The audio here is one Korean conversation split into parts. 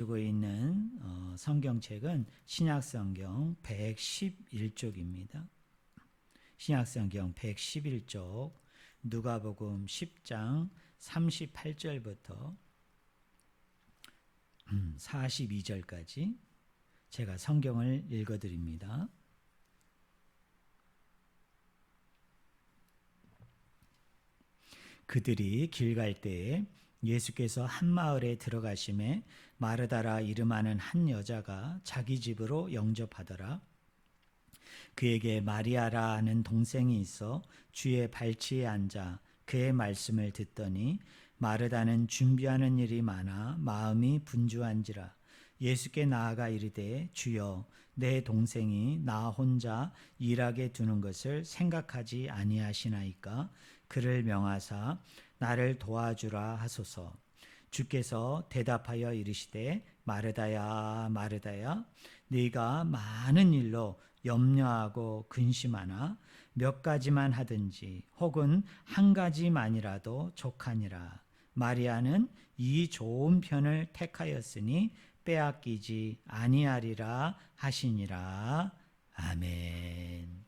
들고 있는 성경책은 신약성경 111쪽입니다. 신약성경 111쪽 누가복음 10장 38절부터 42절까지 제가 성경을 읽어드립니다. 그들이 길 갈 때에 예수께서 한 마을에 들어가심에 마르다라 이름하는 한 여자가 자기 집으로 영접하더라. 그에게 마리아라는 동생이 있어 주의 발치에 앉아 그의 말씀을 듣더니 마르다는 준비하는 일이 많아 마음이 분주한지라. 예수께 나아가 이르되 주여 내 동생이 나 혼자 일하게 두는 것을 생각하지 아니하시나이까. 그를 명하사 나를 도와주라 하소서. 주께서 대답하여 이르시되 마르다야 마르다야 네가 많은 일로 염려하고 근심하나 몇 가지만 하든지 혹은 한 가지만이라도 족하니라. 마리아는 이 좋은 편을 택하였으니 빼앗기지 아니하리라 하시니라. 아멘.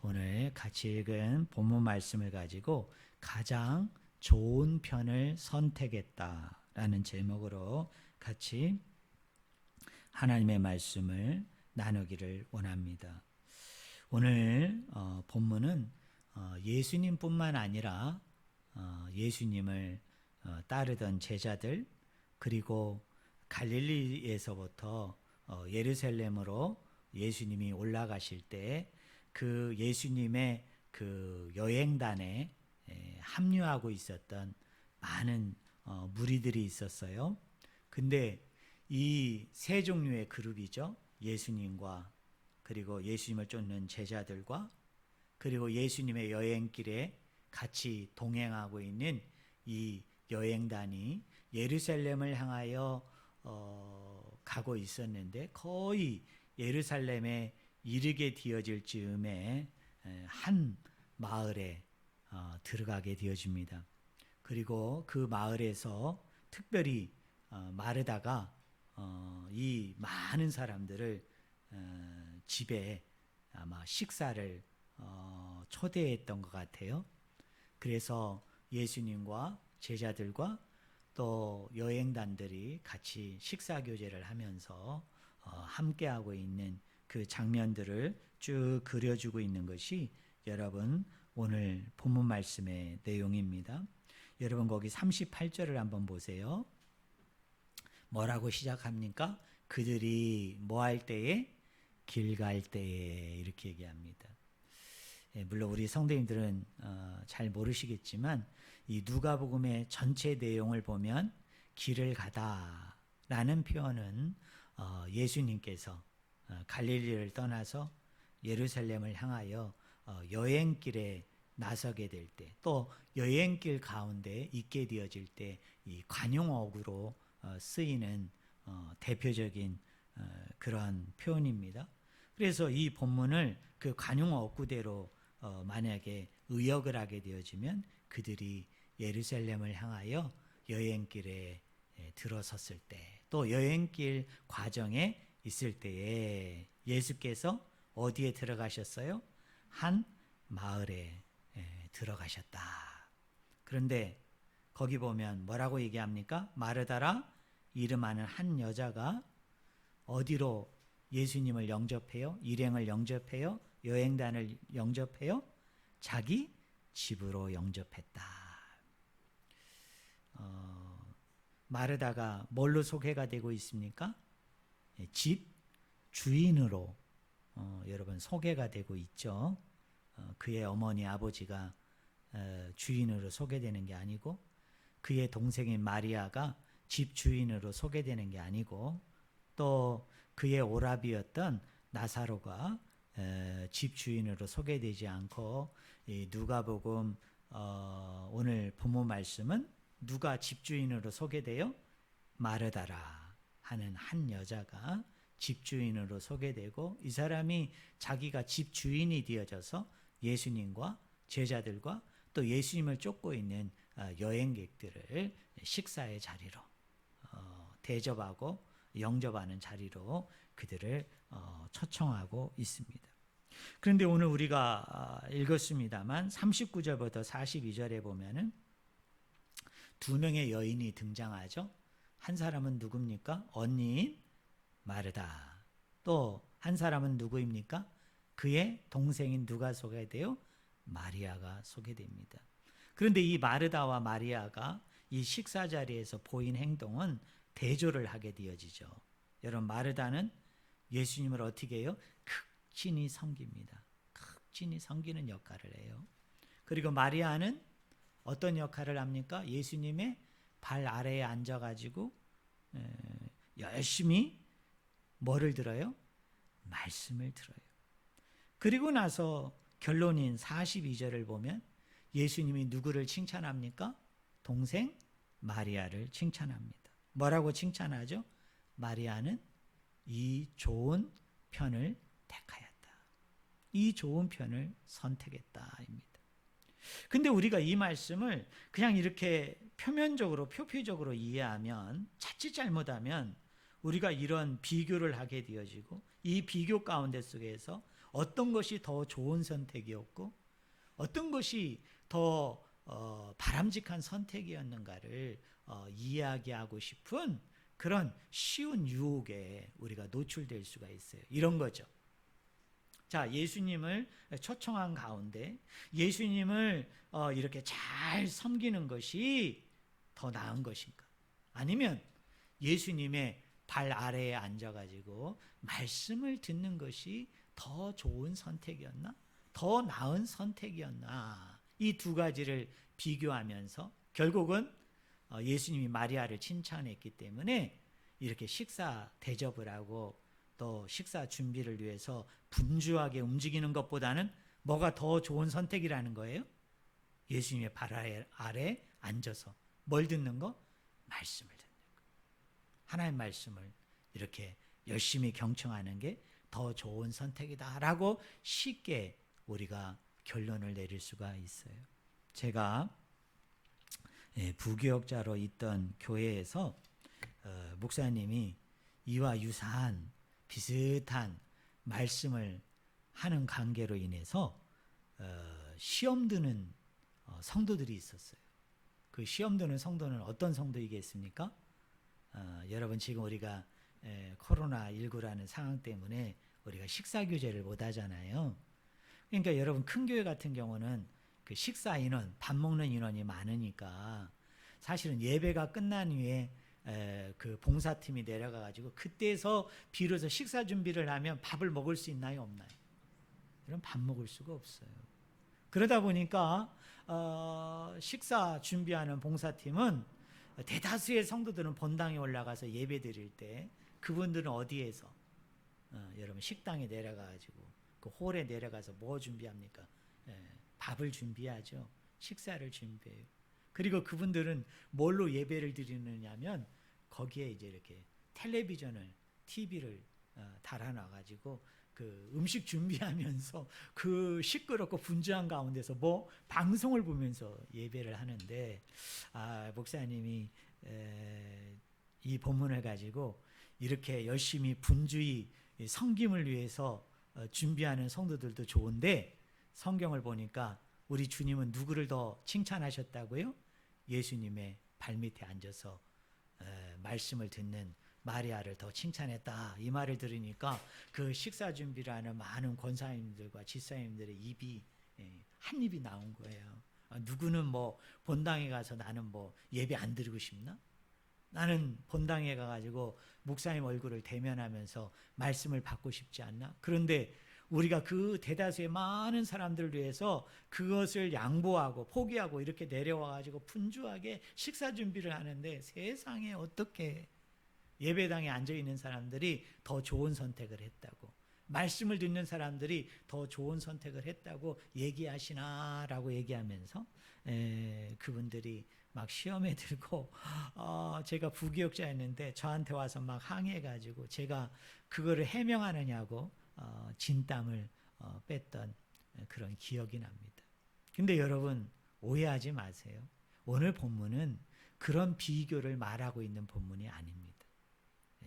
오늘 같이 읽은 본문 말씀을 가지고 가장 좋은 편을 선택했다라는 제목으로 같이 하나님의 말씀을 나누기를 원합니다. 오늘 본문은 예수님뿐만 아니라 예수님을 따르던 제자들 그리고 갈릴리에서부터 예루살렘으로 예수님이 올라가실 때 그 예수님의 그 여행단에 합류하고 있었던 많은 무리들이 있었어요. 근데 이 세 종류의 그룹이죠. 예수님과 그리고 예수님을 쫓는 제자들과 그리고 예수님의 여행길에 같이 동행하고 있는 이 여행단이 예루살렘을 향하여 가고 있었는데 거의 예루살렘에 이르게 되어질 즈음에 한 마을에 들어가게 되어집니다. 그리고 그 마을에서 특별히 마르다가 이 많은 사람들을 집에 아마 식사를 초대했던 것 같아요. 그래서 예수님과 제자들과 또 여행단들이 같이 식사 교제를 하면서 함께하고 있는 그 장면들을 쭉 그려주고 있는 것이 여러분 오늘 본문 말씀의 내용입니다. 여러분 거기 38절을 한번 보세요. 뭐라고 시작합니까? 그들이 뭐 할 때에? 길 갈 때에 이렇게 얘기합니다. 물론 우리 성도님들은 잘 모르시겠지만 이 누가복음의 전체 내용을 보면 길을 가다라는 표현은 예수님께서 갈릴리를 떠나서 예루살렘을 향하여 여행길에 나서게 될 때 또 여행길 가운데 있게 되어질 때 이 관용어구로 쓰이는 대표적인 그러한 표현입니다. 그래서 이 본문을 그 관용어구대로 만약에 의역을 하게 되어지면 그들이 예루살렘을 향하여 여행길에 들어섰을 때 또 여행길 과정에 있을 때에 예수께서 어디에 들어가셨어요? 한 마을에 들어가셨다. 그런데 거기 보면 뭐라고 얘기합니까? 마르다라 이름하는 한 여자가 어디로 예수님을 영접해요? 일행을 영접해요? 여행단을 영접해요? 자기 집으로 영접했다. 마르다가 뭘로 소개가 되고 있습니까? 집 주인으로 여러분 소개가 되고 있죠. 그의 어머니 아버지가 주인으로 소개되는 게 아니고 그의 동생인 마리아가 집 주인으로 소개되는 게 아니고 또 그의 오라비였던 나사로가 집 주인으로 소개되지 않고 누가복음 오늘 본문 말씀은 누가 집 주인으로 소개돼요? 마르다라 하는 한 여자가 집주인으로 소개되고 이 사람이 자기가 집주인이 되어져서 예수님과 제자들과 또 예수님을 쫓고 있는 여행객들을 식사의 자리로 대접하고 영접하는 자리로 그들을 초청하고 있습니다. 그런데 오늘 우리가 읽었습니다만 39절부터 42절에 보면은 두 명의 여인이 등장하죠. 한 사람은 누굽니까? 언니인 마르다. 또 한 사람은 누구입니까? 그의 동생인 누가 소개돼요? 마리아가 소개됩니다. 그런데 이 마르다와 마리아가 이 식사 자리에서 보인 행동은 대조를 하게 되어지죠. 여러분, 마르다는 예수님을 어떻게 해요? 극진히 섬깁니다. 극진히 섬기는 역할을 해요. 그리고 마리아는 어떤 역할을 합니까? 예수님의 발 아래에 앉아가지고 열심히 뭐를 들어요? 말씀을 들어요. 그리고 나서 결론인 42절을 보면 예수님이 누구를 칭찬합니까? 동생 마리아를 칭찬합니다. 뭐라고 칭찬하죠? 마리아는 이 좋은 편을 택하였다. 이 좋은 편을 선택했다입니다. 근데 우리가 이 말씀을 그냥 이렇게 표면적으로 표피적으로 이해하면, 자칫 잘못하면 우리가 이런 비교를 하게 되어지고, 이 비교 가운데 속에서 어떤 것이 더 좋은 선택이었고 어떤 것이 더 바람직한 선택이었는가를 이야기하고 싶은 그런 쉬운 유혹에 우리가 노출될 수가 있어요. 이런 거죠. 자, 예수님을 초청한 가운데 예수님을 이렇게 잘 섬기는 것이 더 나은 것인가? 아니면 예수님의 발 아래에 앉아가지고 말씀을 듣는 것이 더 좋은 선택이었나? 더 나은 선택이었나? 이 두 가지를 비교하면서 결국은 예수님이 마리아를 칭찬했기 때문에 이렇게 식사 대접을 하고 또 식사 준비를 위해서 분주하게 움직이는 것보다는 뭐가 더 좋은 선택이라는 거예요? 예수님의 발 아래 앉아서 뭘 듣는 거? 말씀을 듣는 거. 하나님의 말씀을 이렇게 열심히 경청하는 게 더 좋은 선택이다라고 쉽게 우리가 결론을 내릴 수가 있어요. 제가 부교역자로 있던 교회에서 목사님이 이와 유사한 비슷한 말씀을 하는 관계로 인해서 시험 드는 성도들이 있었어요. 그 시험 드는 성도는 어떤 성도이겠습니까? 여러분, 지금 우리가 코로나19라는 상황 때문에 우리가 식사 규제를 못 하잖아요. 그러니까 여러분, 큰 교회 같은 경우는 그 식사 인원, 밥 먹는 인원이 많으니까 사실은 예배가 끝난 후에 그 봉사팀이 내려가가지고 그때서 비로소 식사 준비를 하면 밥을 먹을 수 있나요, 없나요? 이런 밥 먹을 수가 없어요. 그러다 보니까 식사 준비하는 봉사팀은 대다수의 성도들은 본당에 올라가서 예배 드릴 때 그분들은 어디에서 여러분 식당에 내려가가지고 그 홀에 내려가서 뭐 준비합니까? 밥을 준비하죠. 식사를 준비해요. 그리고 그분들은 뭘로 예배를 드리느냐면 거기에 이제 이렇게 텔레비전을 TV를 달아놔가지고 그 음식 준비하면서 그 시끄럽고 분주한 가운데서 뭐 방송을 보면서 예배를 하는데, 목사님이 이 본문을 가지고 이렇게 열심히 분주히 섬김을 위해서 준비하는 성도들도 좋은데 성경을 보니까 우리 주님은 누구를 더 칭찬하셨다고요? 예수님의 발밑에 앉아서 말씀을 듣는 마리아를 더 칭찬했다. 이 말을 들으니까 그 식사 준비를 하는 많은 권사님들과 집사님들의 입이 한 입이 나온 거예요. 누구는 뭐 본당에 가서 나는 뭐 예배 안 드리고 싶나? 나는 본당에 가가지고 목사님 얼굴을 대면하면서 말씀을 받고 싶지 않나? 그런데 우리가 그 대다수의 많은 사람들을 위해서 그것을 양보하고 포기하고 이렇게 내려와가지고 분주하게 식사 준비를 하는데 세상에 어떻게 예배당에 앉아있는 사람들이 더 좋은 선택을 했다고, 말씀을 듣는 사람들이 더 좋은 선택을 했다고 얘기하시나라고 얘기하면서 그분들이 막 시험에 들고 제가 부교역자였는데 저한테 와서 막 항의해가지고 제가 그거를 해명하느냐고 진땀을 뺐던 그런 기억이 납니다. 근데 여러분, 오해하지 마세요. 오늘 본문은 그런 비교를 말하고 있는 본문이 아닙니다.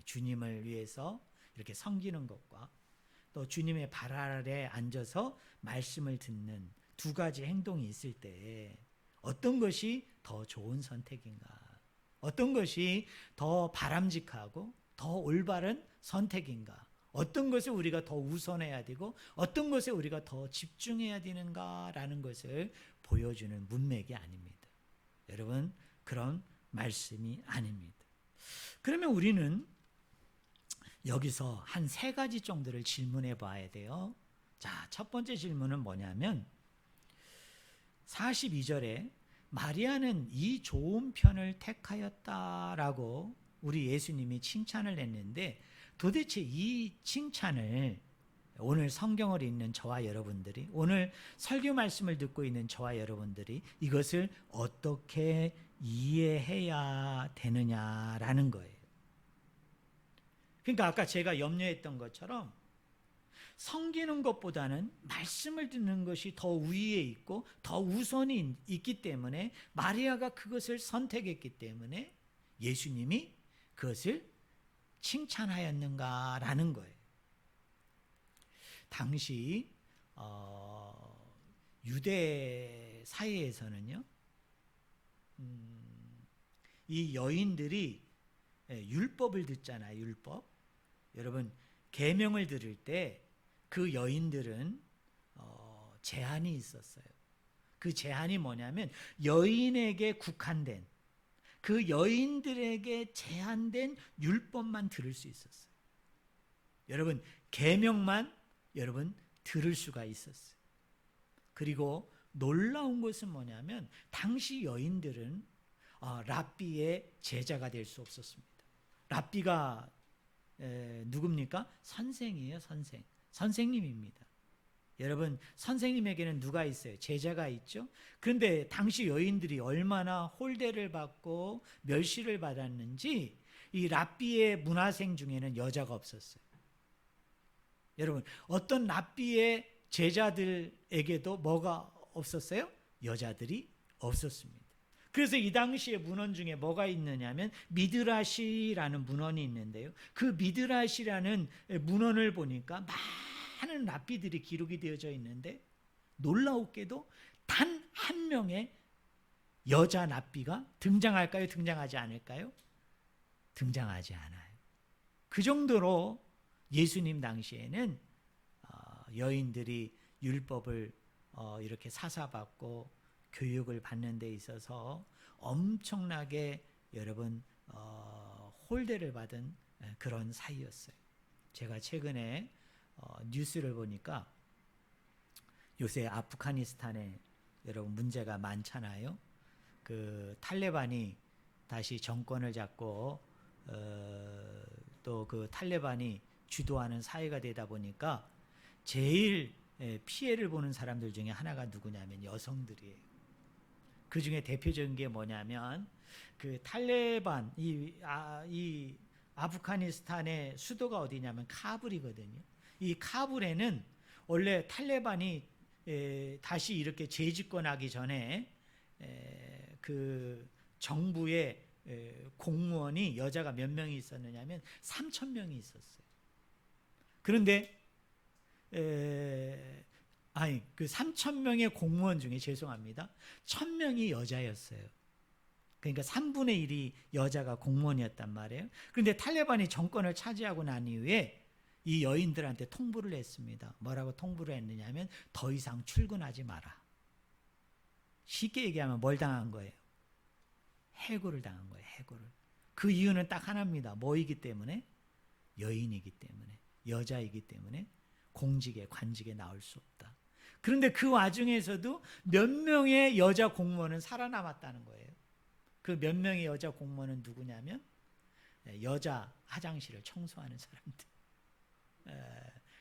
주님을 위해서 이렇게 섬기는 것과 또 주님의 발 아래 앉아서 말씀을 듣는 두 가지 행동이 있을 때 어떤 것이 더 좋은 선택인가? 어떤 것이 더 바람직하고 더 올바른 선택인가? 어떤 것을 우리가 더 우선해야 되고 어떤 것에 우리가 더 집중해야 되는가라는 것을 보여주는 문맥이 아닙니다. 여러분, 그런 말씀이 아닙니다. 그러면 우리는 여기서 한 세 가지 정도를 질문해 봐야 돼요. 자, 첫 번째 질문은 뭐냐면 42절에 마리아는 이 좋은 편을 택하였다라고 우리 예수님이 칭찬을 했는데 도대체 이 칭찬을 오늘 성경을 읽는 저와 여러분들이, 오늘 설교 말씀을 듣고 있는 저와 여러분들이 이것을 어떻게 이해해야 되느냐라는 거예요. 그러니까 아까 제가 염려했던 것처럼 섬기는 것보다는 말씀을 듣는 것이 더 우위에 있고 더 우선이 있기 때문에 마리아가 그것을 선택했기 때문에 예수님이 그것을 칭찬하였는가라는 거예요. 당시 유대 사회에서는요, 이 여인들이 율법을 듣잖아요. 율법. 여러분, 계명을 들을 때 그 여인들은 제한이 있었어요. 그 제한이 뭐냐면 여인에게 국한된, 그 여인들에게 제한된 율법만 들을 수 있었어요. 여러분, 계명만 여러분 들을 수가 있었어요. 그리고 놀라운 것은 뭐냐면 당시 여인들은 랍비의 제자가 될 수 없었습니다. 랍비가 누굽니까? 선생이에요. 선생님입니다. 여러분, 선생님에게는 누가 있어요? 제자가 있죠. 그런데 당시 여인들이 얼마나 홀대를 받고 멸시를 받았는지 이 랍비의 문화생 중에는 여자가 없었어요. 여러분, 어떤 랍비의 제자들에게도 뭐가 없었어요? 여자들이 없었습니다. 그래서 이 당시의 문헌 중에 뭐가 있느냐면 미드라시라는 문헌이 있는데요. 그 미드라시라는 문헌을 보니까 많은 랍비들이 기록이 되어져 있는데 놀라웠게도 단 한 명의 여자 랍비가 등장할까요? 등장하지 않을까요? 등장하지 않아요. 그 정도로 예수님 당시에는 여인들이 율법을 이렇게 사사받고 교육을 받는 데 있어서 엄청나게 여러분 홀대를 받은 그런 사이였어요. 제가 최근에 뉴스를 보니까 요새 아프가니스탄에 여러분 문제가 많잖아요. 그 탈레반이 다시 정권을 잡고 또 그 탈레반이 주도하는 사회가 되다 보니까 제일 피해를 보는 사람들 중에 하나가 누구냐면 여성들이에요. 그 중에 대표적인 게 뭐냐면 그 탈레반 이 아프가니스탄의 수도가 어디냐면 카불이거든요. 이 카불에는 원래 탈레반이 다시 이렇게 재집권하기 전에 그 정부의 공무원이 여자가 몇 명이 있었느냐면 3,000명이 있었어요. 그런데 그 3,000명의 공무원 중에 죄송합니다. 1,000명이 여자였어요. 그러니까 3분의 1이 여자가 공무원이었단 말이에요. 그런데 탈레반이 정권을 차지하고 난 이후에 이 여인들한테 통보를 했습니다. 뭐라고 통보를 했느냐면 더 이상 출근하지 마라. 쉽게 얘기하면 뭘 당한 거예요? 해고를 당한 거예요. 해고를. 그 이유는 딱 하나입니다. 뭐이기 때문에? 여인이기 때문에, 여자이기 때문에 공직에 관직에 나올 수 없다. 그런데 그 와중에서도 몇 명의 여자 공무원은 살아남았다는 거예요. 그 몇 명의 여자 공무원은 누구냐면 여자 화장실을 청소하는 사람들.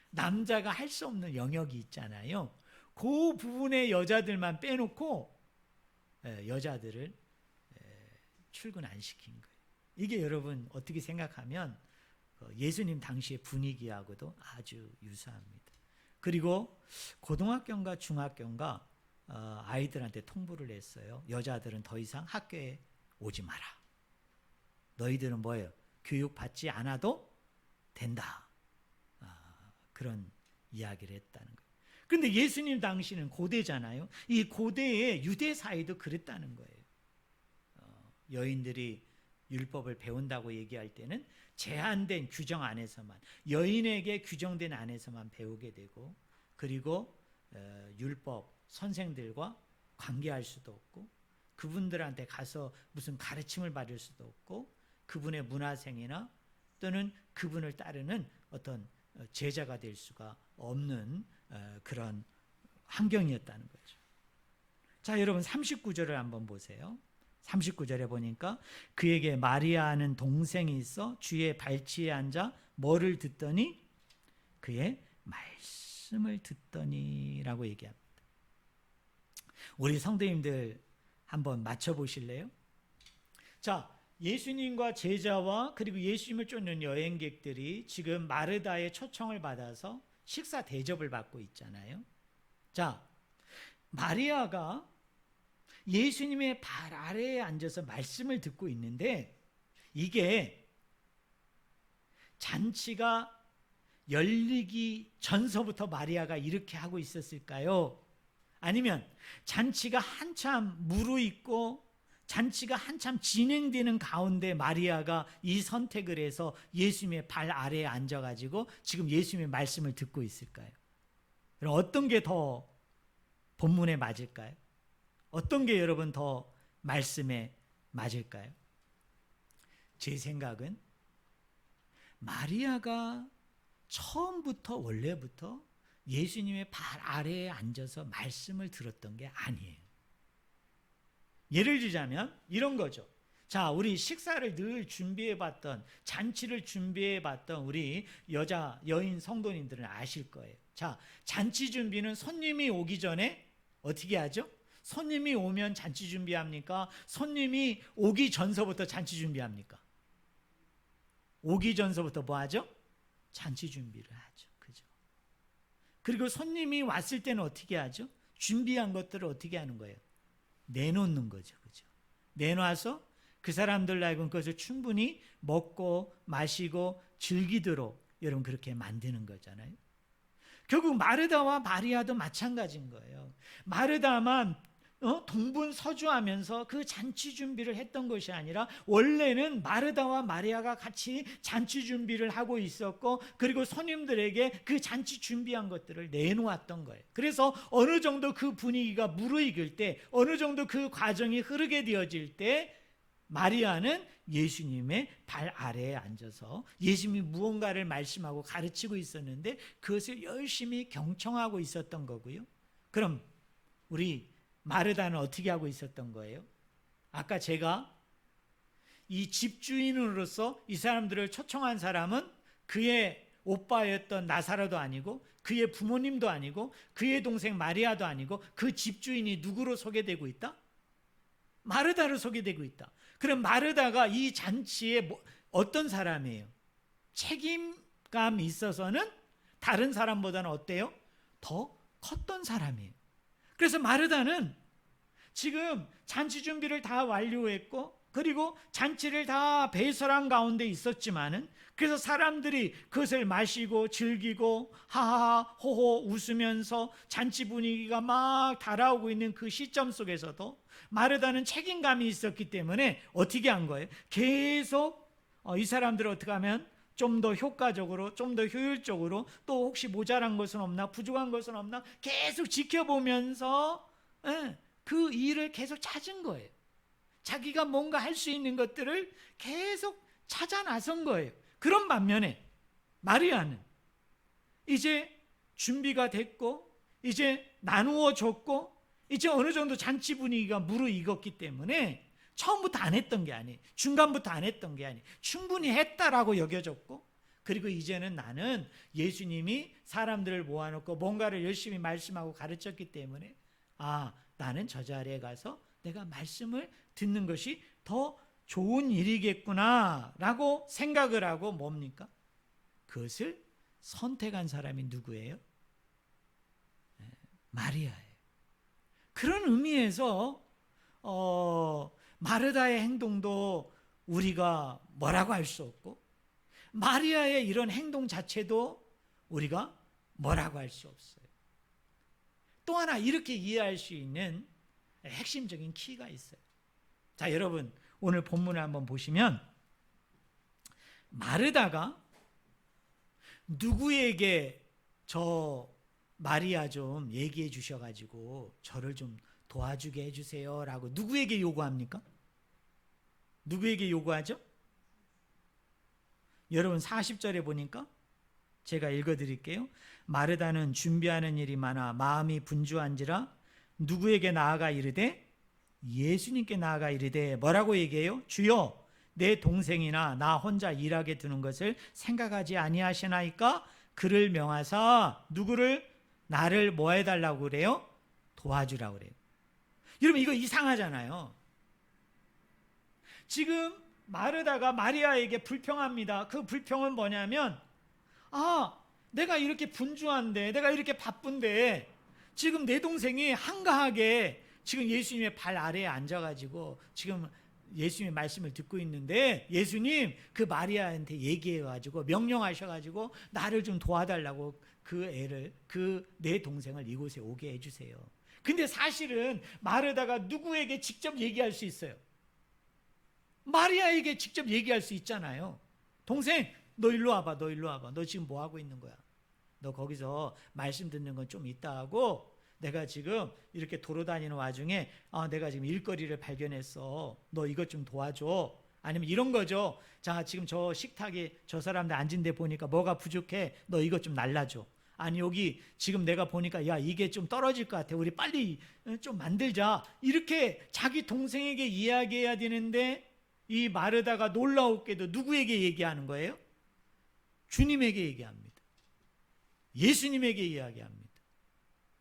남자가 할 수 없는 영역이 있잖아요. 그 부분의 여자들만 빼놓고 여자들을 출근 안 시킨 거예요. 이게 여러분 어떻게 생각하면 예수님 당시의 분위기하고도 아주 유사합니다. 그리고 고등학교인가 중학교인가 아이들한테 통보를 했어요. 여자들은 더 이상 학교에 오지 마라. 너희들은 뭐예요? 교육받지 않아도 된다. 그런 이야기를 했다는 거예요. 그런데 예수님 당시는 고대잖아요. 이 고대의 유대 사회도 그랬다는 거예요. 여인들이 율법을 배운다고 얘기할 때는 제한된 규정 안에서만, 여인에게 규정된 안에서만 배우게 되고, 그리고 율법 선생들과 관계할 수도 없고, 그분들한테 가서 무슨 가르침을 받을 수도 없고, 그분의 문화생이나 또는 그분을 따르는 어떤 제자가 될 수가 없는 그런 환경이었다는 거죠. 자, 여러분 39절을 한번 보세요. 39절에 보니까 그에게 마리아는 동생이 있어 주의 발치에 앉아 뭐를 듣더니 그의 말씀을 듣더니라고 얘기합니다. 우리 성도님들 한번 맞춰보실래요? 자, 예수님과 제자와 그리고 예수님을 쫓는 여행객들이 지금 마르다의 초청을 받아서 식사 대접을 받고 있잖아요. 자, 마리아가 예수님의 발 아래에 앉아서 말씀을 듣고 있는데, 이게 잔치가 열리기 전서부터 마리아가 이렇게 하고 있었을까요? 아니면 잔치가 한참 무르익고 잔치가 한참 진행되는 가운데 마리아가 이 선택을 해서 예수님의 발 아래에 앉아가지고 지금 예수님의 말씀을 듣고 있을까요? 어떤 게 더 본문에 맞을까요? 어떤 게 여러분 더 말씀에 맞을까요? 제 생각은 마리아가 처음부터 원래부터 예수님의 발 아래에 앉아서 말씀을 들었던 게 아니에요. 예를 들자면 이런 거죠. 자, 우리 식사를 늘 준비해봤던, 잔치를 준비해봤던 우리 여인 성도님들은 아실 거예요. 자, 잔치 준비는 손님이 오기 전에 어떻게 하죠? 손님이 오면 잔치 준비합니까? 손님이 오기 전서부터 잔치 준비합니까? 오기 전서부터 뭐 하죠? 잔치 준비를 하죠. 그죠? 그리고 손님이 왔을 때는 어떻게 하죠? 준비한 것들을 어떻게 하는 거예요? 내놓는 거죠. 그죠? 내놔서 그 사람들 하여금 그것을 충분히 먹고 마시고 즐기도록 여러분 그렇게 만드는 거잖아요. 결국 마르다와 마리아도 마찬가지인 거예요. 마르다만 동분서주하면서 그 잔치 준비를 했던 것이 아니라 원래는 마르다와 마리아가 같이 잔치 준비를 하고 있었고, 그리고 손님들에게 그 잔치 준비한 것들을 내놓았던 거예요. 그래서 어느 정도 그 분위기가 무르익을 때, 어느 정도 그 과정이 흐르게 되어질 때 마리아는 예수님의 발 아래에 앉아서 예수님이 무언가를 말씀하고 가르치고 있었는데 그것을 열심히 경청하고 있었던 거고요. 그럼 우리 마르다는 어떻게 하고 있었던 거예요? 아까 제가 이 집주인으로서 이 사람들을 초청한 사람은 그의 오빠였던 나사로도 아니고 그의 부모님도 아니고 그의 동생 마리아도 아니고 그 집주인이 누구로 소개되고 있다? 마르다로 소개되고 있다. 그럼 마르다가 이 잔치에 어떤 사람이에요? 책임감이 있어서는 다른 사람보다는 어때요? 더 컸던 사람이에요. 그래서 마르다는 지금 잔치 준비를 다 완료했고, 그리고 잔치를 다 배설한 가운데 있었지만은, 그래서 사람들이 그것을 마시고 즐기고 하하하 호호 웃으면서 잔치 분위기가 막 달아오고 있는 그 시점 속에서도 마르다는 책임감이 있었기 때문에 어떻게 한 거예요? 계속 이 사람들을 어떻게 하면 좀 더 효과적으로, 좀 더 효율적으로, 또 혹시 모자란 것은 없나, 부족한 것은 없나 계속 지켜보면서 그 일을 계속 찾은 거예요. 자기가 뭔가 할 수 있는 것들을 계속 찾아 나선 거예요. 그런 반면에 마리아는 이제 준비가 됐고, 이제 나누어 줬고, 이제 어느 정도 잔치 분위기가 무르익었기 때문에 처음부터 안 했던 게 아니에요. 중간부터 안 했던 게 아니에요. 충분히 했다라고 여겨졌고, 그리고 이제는 나는 예수님이 사람들을 모아놓고 뭔가를 열심히 말씀하고 가르쳤기 때문에 나는 저 자리에 가서 내가 말씀을 듣는 것이 더 좋은 일이겠구나 라고 생각을 하고 뭡니까? 그것을 선택한 사람이 누구예요? 마리아예요. 그런 의미에서 마르다의 행동도 우리가 뭐라고 할 수 없고 마리아의 이런 행동 자체도 우리가 뭐라고 할 수 없어요. 또 하나 이렇게 이해할 수 있는 핵심적인 키가 있어요. 자, 여러분 오늘 본문을 한번 보시면 마르다가 누구에게 저 마리아 좀 얘기해 주셔가지고 저를 좀 도와주게 해주세요 라고 누구에게 요구합니까? 누구에게 요구하죠? 여러분 40절에 보니까 제가 읽어드릴게요. 마르다는 준비하는 일이 많아 마음이 분주한지라 누구에게 나아가 이르되 예수님께 나아가 이르되 뭐라고 얘기해요? 주여 내 동생이나 나 혼자 일하게 두는 것을 생각하지 아니하시나이까? 그를 명하사 누구를? 나를 뭐 해달라고 그래요? 도와주라고 그래요. 여러분 이거 이상하잖아요. 지금 마르다가 마리아에게 불평합니다. 그 불평은 뭐냐면 내가 이렇게 분주한데 내가 이렇게 바쁜데 지금 내 동생이 한가하게 지금 예수님의 발 아래에 앉아가지고 지금 예수님의 말씀을 듣고 있는데 예수님 그 마리아한테 얘기해가지고 명령하셔가지고 나를 좀 도와달라고 그 내 동생을 이곳에 오게 해주세요. 근데 사실은 마르다가 누구에게 직접 얘기할 수 있어요? 마리아에게 직접 얘기할 수 있잖아요. 동생 너 일로 와봐. 너 지금 뭐 하고 있는 거야? 너 거기서 말씀 듣는 건 좀 이따 하고 내가 지금 이렇게 돌아다니는 와중에 내가 지금 일거리를 발견했어. 너 이것 좀 도와줘. 아니면 이런 거죠. 자, 지금 저 식탁에 저 사람들 앉은 데 보니까 뭐가 부족해. 너 이것 좀 날라줘. 아니 여기 지금 내가 보니까 야 이게 좀 떨어질 것 같아. 우리 빨리 좀 만들자. 이렇게 자기 동생에게 이야기해야 되는데 이 마르다가 놀라웠게도 누구에게 얘기하는 거예요? 주님에게 얘기합니다. 예수님에게 이야기합니다.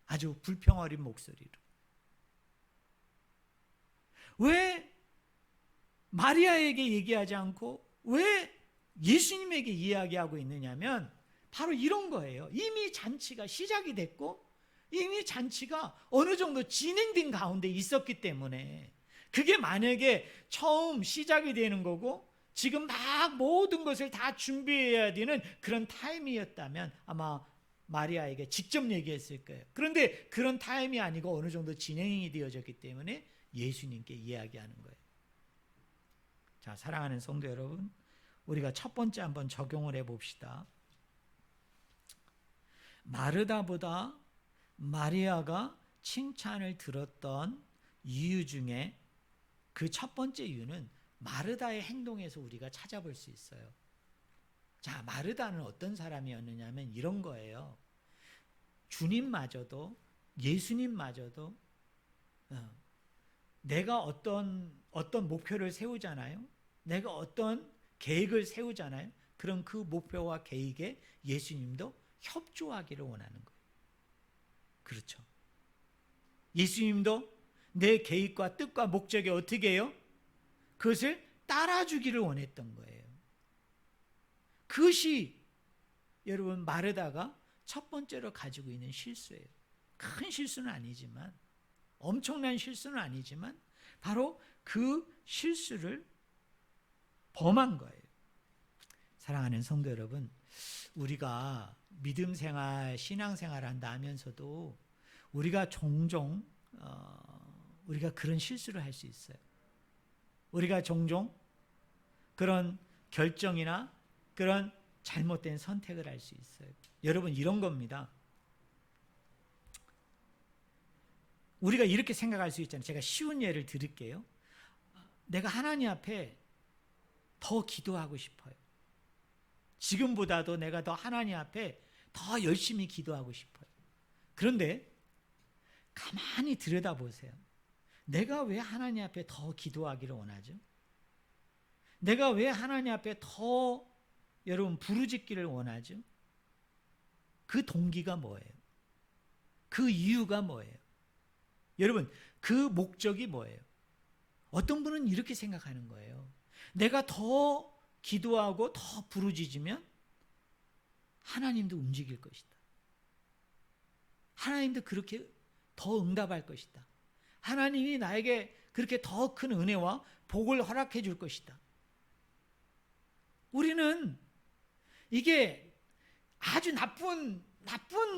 아주 불평 어린 목소리로. 왜 마리아에게 얘기하지 않고 왜 예수님에게 이야기하고 있느냐면 바로 이런 거예요. 이미 잔치가 시작이 됐고 이미 잔치가 어느 정도 진행된 가운데 있었기 때문에 그게 만약에 처음 시작이 되는 거고 지금 막 모든 것을 다 준비해야 되는 그런 타임이었다면 아마 마리아에게 직접 얘기했을 거예요. 그런데 그런 타임이 아니고 어느 정도 진행이 되어졌기 때문에 예수님께 이야기하는 거예요. 자, 사랑하는 성도 여러분, 우리가 첫 번째 한번 적용을 해봅시다. 마르다보다 마리아가 칭찬을 들었던 이유 중에 그 첫 번째 이유는 마르다의 행동에서 우리가 찾아볼 수 있어요. 자, 마르다는 어떤 사람이었느냐면 이런 거예요. 주님마저도 예수님마저도 내가 어떤 목표를 세우잖아요. 내가 어떤 계획을 세우잖아요. 그럼 그 목표와 계획에 예수님도 협조하기를 원하는 거예요. 그렇죠. 예수님도 내 계획과 뜻과 목적에 어떻게 해요? 그것을 따라주기를 원했던 거예요. 그것이 여러분 마르다가 첫 번째로 가지고 있는 실수예요. 큰 실수는 아니지만 엄청난 실수는 아니지만 바로 그 실수를 범한 거예요. 사랑하는 성도 여러분, 우리가 믿음 생활, 신앙 생활을 한다 하면서도 우리가 종종 우리가 그런 실수를 할 수 있어요. 우리가 종종 그런 결정이나 그런 잘못된 선택을 할 수 있어요. 여러분 이런 겁니다. 우리가 이렇게 생각할 수 있잖아요. 제가 쉬운 예를 드릴게요. 내가 하나님 앞에 더 기도하고 싶어요. 지금보다도 내가 더 하나님 앞에 더 열심히 기도하고 싶어요. 그런데 가만히 들여다보세요. 내가 왜 하나님 앞에 더 기도하기를 원하죠? 내가 왜 하나님 앞에 더 여러분 부르짖기를 원하죠? 그 동기가 뭐예요? 그 이유가 뭐예요? 여러분 그 목적이 뭐예요? 어떤 분은 이렇게 생각하는 거예요. 내가 더 기도하고 더 부르짖으면 하나님도 움직일 것이다. 하나님도 그렇게 더 응답할 것이다. 하나님이 나에게 그렇게 더 큰 은혜와 복을 허락해 줄 것이다. 우리는 이게 아주 나쁜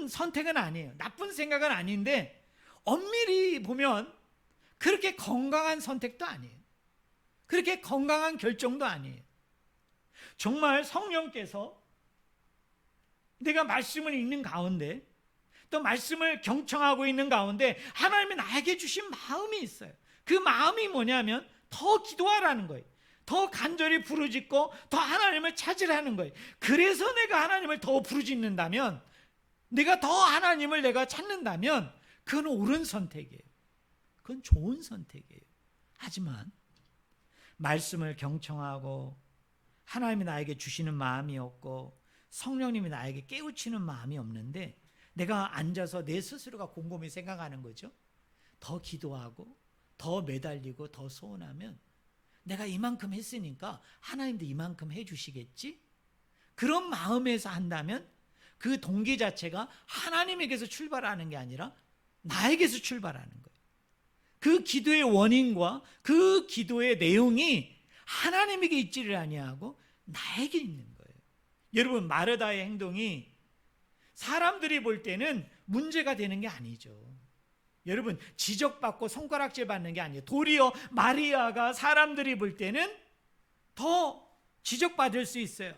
선택은 아니에요. 나쁜 생각은 아닌데 엄밀히 보면 그렇게 건강한 선택도 아니에요. 그렇게 건강한 결정도 아니에요. 정말 성령께서 내가 말씀을 읽는 가운데 또 말씀을 경청하고 있는 가운데 하나님이 나에게 주신 마음이 있어요. 그 마음이 뭐냐면 더 기도하라는 거예요. 더 간절히 부르짖고 더 하나님을 찾으라는 거예요. 그래서 내가 하나님을 더 부르짖는다면, 내가 더 하나님을 내가 찾는다면 그건 옳은 선택이에요. 그건 좋은 선택이에요. 하지만 말씀을 경청하고 하나님이 나에게 주시는 마음이 없고 성령님이 나에게 깨우치는 마음이 없는데 내가 앉아서 내 스스로가 곰곰이 생각하는 거죠. 더 기도하고 더 매달리고 더 소원하면 내가 이만큼 했으니까 하나님도 이만큼 해주시겠지? 그런 마음에서 한다면 그 동기 자체가 하나님에게서 출발하는 게 아니라 나에게서 출발하는 거예요. 그 기도의 원인과 그 기도의 내용이 하나님에게 있지를 아니하고 나에게 있는 거예요. 여러분, 마르다의 행동이 사람들이 볼 때는 문제가 되는 게 아니죠. 여러분, 지적받고 손가락질 받는 게 아니에요. 도리어 마리아가 사람들이 볼 때는 더 지적받을 수 있어요.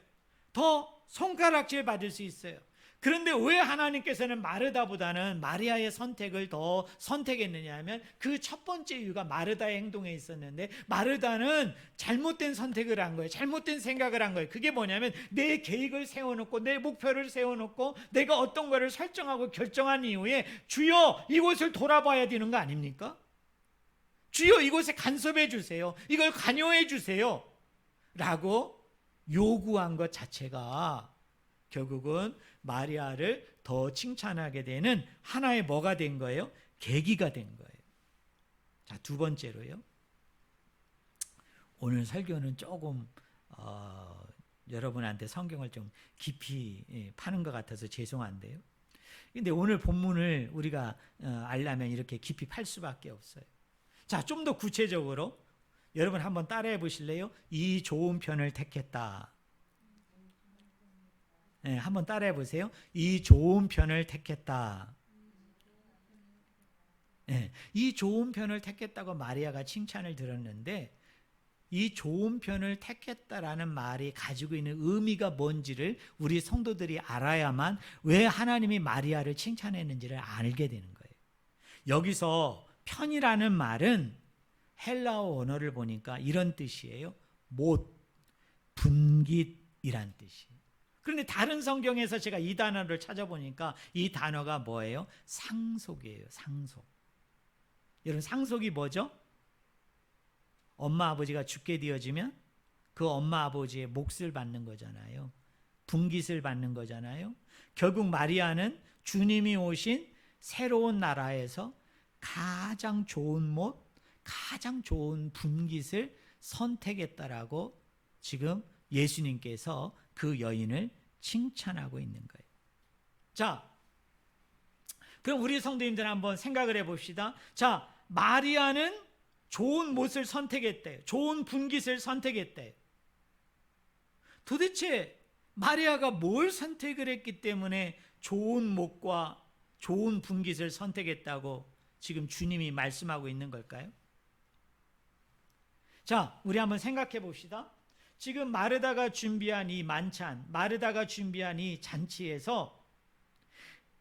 더 손가락질 받을 수 있어요. 그런데 왜 하나님께서는 마르다보다는 마리아의 선택을 더 선택했느냐 하면 그 첫 번째 이유가 마르다의 행동에 있었는데, 마르다는 잘못된 선택을 한 거예요. 잘못된 생각을 한 거예요. 그게 뭐냐면 내 계획을 세워놓고 내 목표를 세워놓고 내가 어떤 거를 설정하고 결정한 이후에 주여 이곳을 돌아봐야 되는 거 아닙니까? 주여 이곳에 간섭해 주세요. 이걸 관여해 주세요. 라고 요구한 것 자체가 결국은 마리아를 더 칭찬하게 되는 하나의 뭐가 된 거예요? 계기가 된 거예요. 자, 두 번째로요. 오늘 설교는 조금 여러분한테 성경을 좀 깊이 파는 것 같아서 죄송한데요. 근데 오늘 본문을 우리가 알려면 이렇게 깊이 팔 수밖에 없어요. 자, 좀 더 구체적으로 여러분 한번 따라해 보실래요? 이 좋은 편을 택했다. 네, 한번 따라해 보세요. 이 좋은 편을 택했다. 네, 이 좋은 편을 택했다고 마리아가 칭찬을 들었는데, 이 좋은 편을 택했다라는 말이 가지고 있는 의미가 뭔지를 우리 성도들이 알아야만 왜 하나님이 마리아를 칭찬했는지를 알게 되는 거예요. 여기서 편이라는 말은 헬라어 언어를 보니까 이런 뜻이에요. 못, 분깃이란 뜻이에요. 그런데 다른 성경에서 제가 이 단어를 찾아보니까 이 단어가 뭐예요? 상속이에요. 상속. 여러분, 상속이 뭐죠? 엄마 아버지가 죽게 되어지면 그 엄마 아버지의 몫을 받는 거잖아요. 분깃을 받는 거잖아요. 결국 마리아는 주님이 오신 새로운 나라에서 가장 좋은 못, 가장 좋은 분깃을 선택했다라고 지금 예수님께서 그 여인을 칭찬하고 있는 거예요. 자, 그럼 우리 성도님들 한번 생각을 해봅시다. 자, 마리아는 좋은 못을 선택했대요. 좋은 분깃을 선택했대요. 도대체 마리아가 뭘 선택을 했기 때문에 좋은 못과 좋은 분깃을 선택했다고 지금 주님이 말씀하고 있는 걸까요? 자, 우리 한번 생각해 봅시다. 지금 마르다가 준비한 이 만찬, 마르다가 준비한 이 잔치에서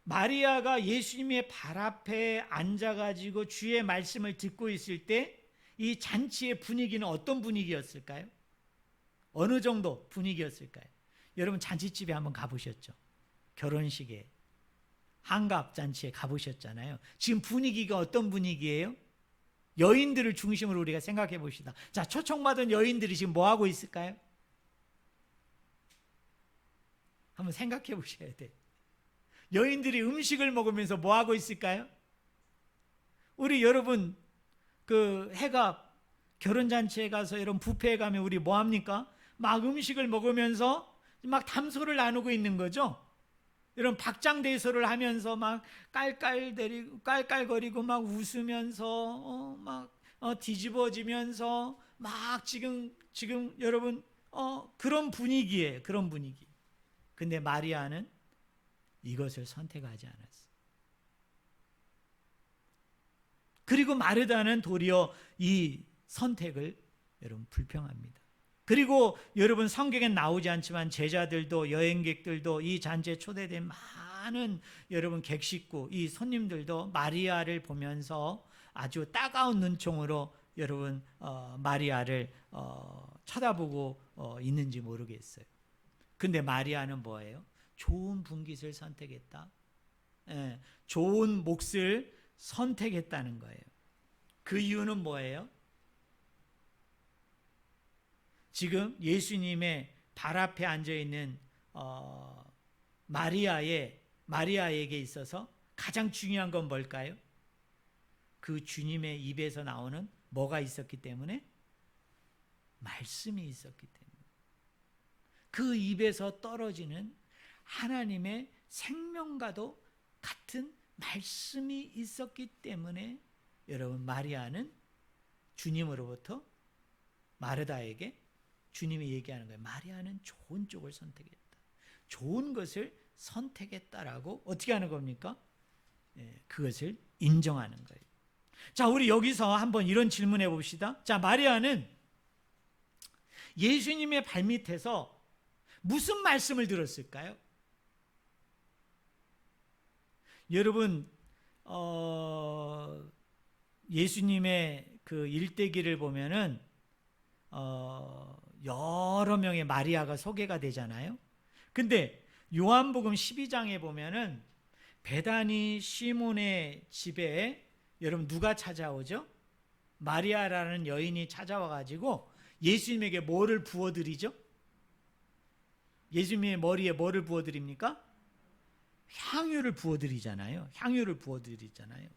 마리아가 예수님의 발 앞에 앉아가지고 주의 말씀을 듣고 있을 때 이 잔치의 분위기는 어떤 분위기였을까요? 어느 정도 분위기였을까요? 여러분, 잔치집에 한번 가보셨죠? 결혼식에, 한갑잔치에 가보셨잖아요. 지금 분위기가 어떤 분위기예요? 여인들을 중심으로 우리가 생각해 봅시다. 자, 초청받은 여인들이 지금 뭐 하고 있을까요? 한번 생각해 보셔야 돼요. 여인들이 음식을 먹으면서 뭐 하고 있을까요? 우리 여러분 그 해갑 결혼잔치에 가서 이런 뷔페에 가면 우리 뭐 합니까? 막 음식을 먹으면서 막 담소를 나누고 있는 거죠. 이런 박장대소를 하면서 막 깔깔거리고 막 웃으면서 막 뒤집어지면서 막 지금 여러분 그런 분위기에 그런 분위기. 근데 마리아는 이것을 선택하지 않았어요. 그리고 마르다는 도리어 이 선택을 여러분 불평합니다. 그리고 여러분 성경에 나오지 않지만 제자들도 여행객들도 이 잔치에 초대된 많은 여러분 객식구 이 손님들도 마리아를 보면서 아주 따가운 눈총으로 여러분 마리아를 쳐다보고 있는지 모르겠어요. 근데 마리아는 뭐예요? 좋은 분깃을 선택했다. 좋은 몫을 선택했다는 거예요. 그 이유는 뭐예요? 지금 예수님의 발 앞에 앉아 있는 마리아에게 있어서 가장 중요한 건 뭘까요? 그 주님의 입에서 나오는 뭐가 있었기 때문에? 말씀이 있었기 때문에. 그 입에서 떨어지는 하나님의 생명과도 같은 말씀이 있었기 때문에 여러분 마리아는 주님으로부터 마르다에게 주님이 얘기하는 거예요. 마리아는 좋은 쪽을 선택했다. 좋은 것을 선택했다라고 어떻게 하는 겁니까? 그것을 인정하는 거예요. 자, 우리 여기서 한번 이런 질문해 봅시다. 자, 마리아는 예수님의 발밑에서 무슨 말씀을 들었을까요? 여러분 예수님의 그 일대기를 보면은 여러 명의 마리아가 소개가 되잖아요. 근데 요한복음 12장에 보면은 베다니 시몬의 집에 여러분 누가 찾아오죠? 마리아라는 여인이 찾아와 가지고 예수님에게 뭐를 부어드리죠? 예수님의 머리에 뭐를 부어드립니까? 향유를 부어드리잖아요. 향유를 부어드리잖아요.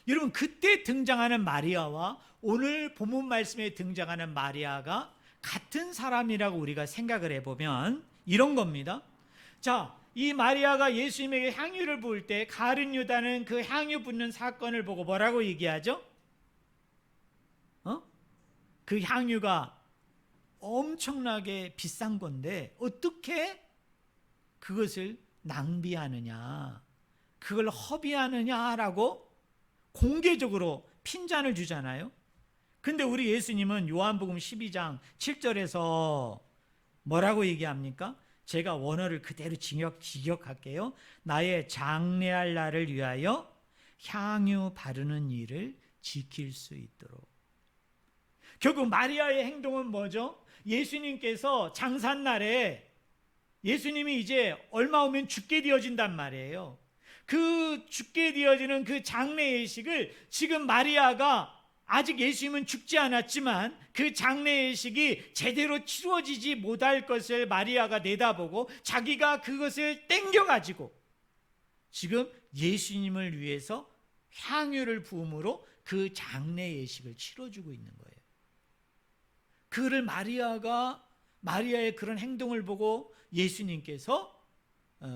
여러분 그때 등장하는 마리아와 오늘 본문 말씀에 등장하는 마리아가 같은 사람이라고 우리가 생각을 해보면 이런 겁니다. 자, 이 마리아가 예수님에게 향유를 부을 때 가룟 유다는 그 향유 붓는 사건을 보고 뭐라고 얘기하죠? 그 향유가 엄청나게 비싼 건데 어떻게 그것을 낭비하느냐, 그걸 허비하느냐라고 공개적으로 핀잔을 주잖아요. 근데 우리 예수님은 요한복음 12장 7절에서 뭐라고 얘기합니까? 제가 원어를 그대로 직역할게요. 나의 장례할 날을 위하여 향유 바르는 일을 지킬 수 있도록. 결국 마리아의 행동은 뭐죠? 예수님께서 장산날에 예수님이 이제 얼마 후면 죽게 되어진단 말이에요. 그 죽게 되어지는 그 장례 예식을 지금 마리아가 아직 예수님은 죽지 않았지만 그 장례 예식이 제대로 치루어지지 못할 것을 마리아가 내다보고 자기가 그것을 땡겨가지고 지금 예수님을 위해서 향유를 부음으로 그 장례 예식을 치러주고 있는 거예요. 그를 마리아의 그런 행동을 보고 예수님께서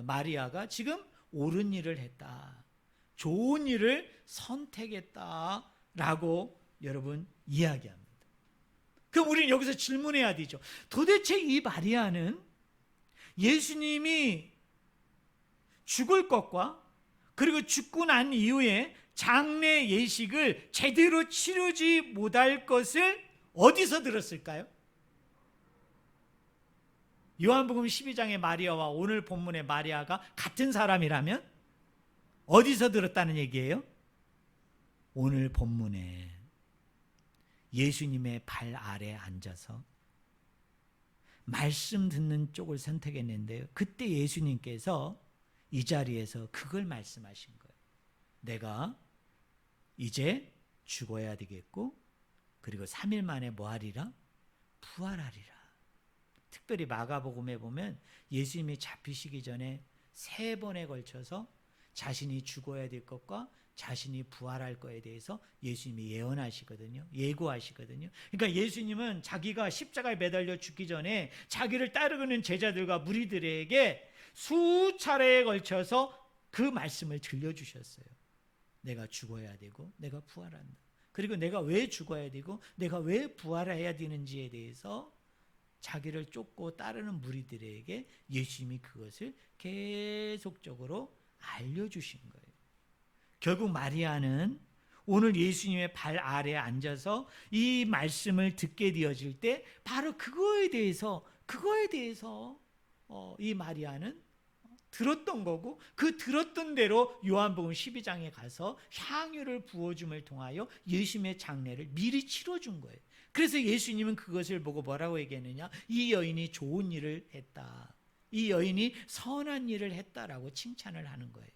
마리아가 지금 옳은 일을 했다, 좋은 일을 선택했다라고 여러분 이야기합니다. 그럼 우리는 여기서 질문해야 되죠. 도대체 이 마리아는 예수님이 죽을 것과 그리고 죽고 난 이후에 장례 예식을 제대로 치르지 못할 것을 어디서 들었을까요? 요한복음 12장의 마리아와 오늘 본문의 마리아가 같은 사람이라면 어디서 들었다는 얘기예요? 오늘 본문에 예수님의 발 아래 앉아서 말씀 듣는 쪽을 선택했는데요. 그때 예수님께서 이 자리에서 그걸 말씀하신 거예요. 내가 이제 죽어야 되겠고 그리고 3일 만에 뭐 하리라? 부활하리라. 특별히 마가복음에 보면 예수님이 잡히시기 전에 3번에 걸쳐서 자신이 죽어야 될 것과 자신이 부활할 것에 대해서 예수님이 예언하시거든요. 예고하시거든요. 그러니까 예수님은 자기가 십자가에 매달려 죽기 전에 자기를 따르는 제자들과 무리들에게 수차례에 걸쳐서 그 말씀을 들려주셨어요. 내가 죽어야 되고 내가 부활한다. 그리고 내가 왜 죽어야 되고 내가 왜 부활해야 되는지에 대해서 자기를 쫓고 따르는 무리들에게 예수님이 그것을 계속적으로 알려주신 거예요. 결국 마리아는 오늘 예수님의 발 아래에 앉아서 이 말씀을 듣게 되어질 때 바로 그거에 대해서 이 마리아는 들었던 거고, 그 들었던 대로 요한복음 12장에 가서 향유를 부어줌을 통하여 예수님의 장례를 미리 치러준 거예요. 그래서 예수님은 그것을 보고 뭐라고 얘기했느냐? 이 여인이 좋은 일을 했다, 이 여인이 선한 일을 했다라고 칭찬을 하는 거예요.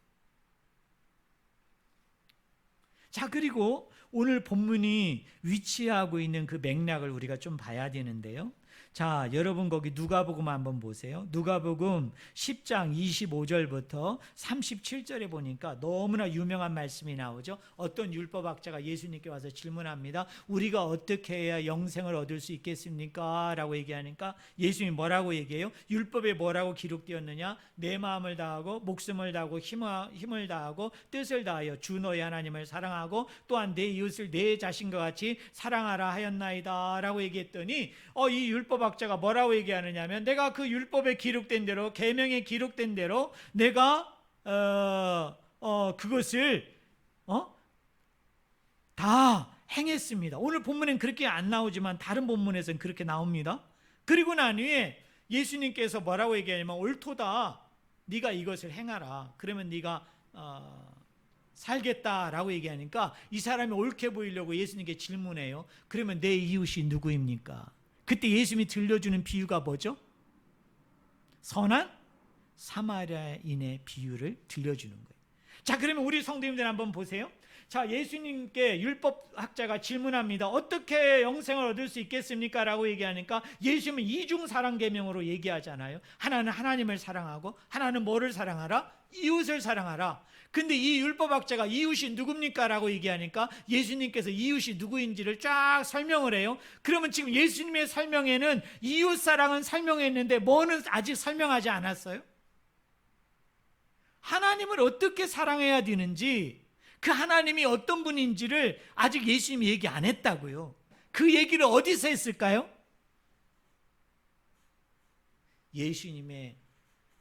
자, 그리고 오늘 본문이 위치하고 있는 그 맥락을 우리가 좀 봐야 되는데요. 자, 여러분 거기 누가복음 한번 보세요. 누가복음 10장 25절부터 37절에 보니까 너무나 유명한 말씀이 나오죠. 어떤 율법학자가 예수님께 와서 질문합니다. 우리가 어떻게 해야 영생을 얻을 수 있겠습니까? 라고 얘기하니까 예수님이 뭐라고 얘기해요? 율법에 뭐라고 기록되었느냐? 내 마음을 다하고 목숨을 다하고 힘을 다하고 뜻을 다하여 주 너희 하나님을 사랑하고 또한 내 이웃을 내 자신과 같이 사랑하라 하였나이다 라고 얘기했더니 이 율법학자가 뭐라고 얘기하느냐면, 내가 그 율법에 기록된 대로, 계명에 기록된 대로 내가 그것을 다 행했습니다. 오늘 본문엔 그렇게 안 나오지만 다른 본문에서는 그렇게 나옵니다. 그리고 난 후에 예수님께서 뭐라고 얘기하냐면, 옳도다, 네가 이것을 행하라, 그러면 네가 살겠다라고 얘기하니까 이 사람이 옳게 보이려고 예수님께 질문해요. 그러면 내 이웃이 누구입니까? 그때 예수님이 들려주는 비유가 뭐죠? 선한 사마리아인의 비유를 들려주는 거예요. 자, 그러면 우리 성도님들 한번 보세요. 자, 예수님께 율법학자가 질문합니다. 어떻게 영생을 얻을 수 있겠습니까? 라고 얘기하니까 예수님은 이중사랑계명으로 얘기하잖아요. 하나는 하나님을 사랑하고, 하나는 뭐를 사랑하라? 이웃을 사랑하라. 근데 이 율법학자가 이웃이 누굽니까? 라고 얘기하니까 예수님께서 이웃이 누구인지를 쫙 설명을 해요. 그러면 지금 예수님의 설명에는 이웃사랑은 설명했는데 뭐는 아직 설명하지 않았어요? 하나님을 어떻게 사랑해야 되는지, 그 하나님이 어떤 분인지를 아직 예수님이 얘기 안 했다고요. 그 얘기를 어디서 했을까요? 예수님의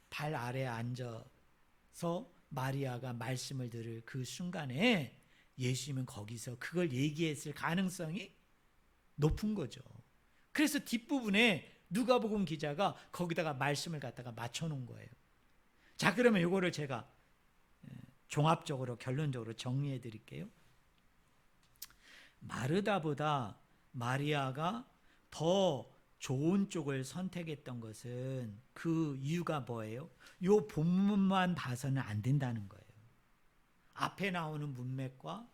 발 아래에 앉아서 마리아가 말씀을 들을 그 순간에 예수님은 거기서 그걸 얘기했을 가능성이 높은 거죠. 그래서 뒷부분에 누가복음 기자가 거기다가 말씀을 갖다가 맞춰놓은 거예요. 자, 그러면 이거를 제가 종합적으로 결론적으로 정리해 드릴게요. 마르다보다 마리아가 더 좋은 쪽을 선택했던 것은 그 이유가 뭐예요? 이 본문만 봐서는 안 된다는 거예요. 앞에 나오는 문맥과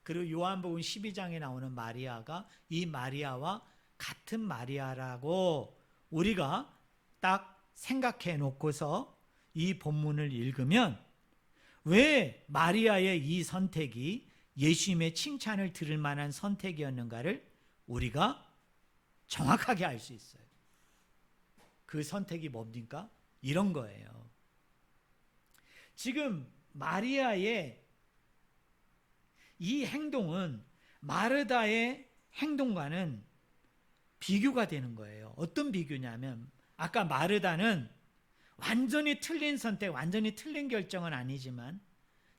그리고 요한복음 12장에 나오는 마리아가 이 마리아와 같은 마리아라고 우리가 딱 생각해 놓고서 이 본문을 읽으면 왜 마리아의 이 선택이 예수님의 칭찬을 들을 만한 선택이었는가를 우리가 정확하게 알 수 있어요. 그 선택이 뭡니까? 이런 거예요. 지금 마리아의 이 행동은 마르다의 행동과는 비교가 되는 거예요. 어떤 비교냐면, 아까 마르다는 완전히 틀린 선택, 완전히 틀린 결정은 아니지만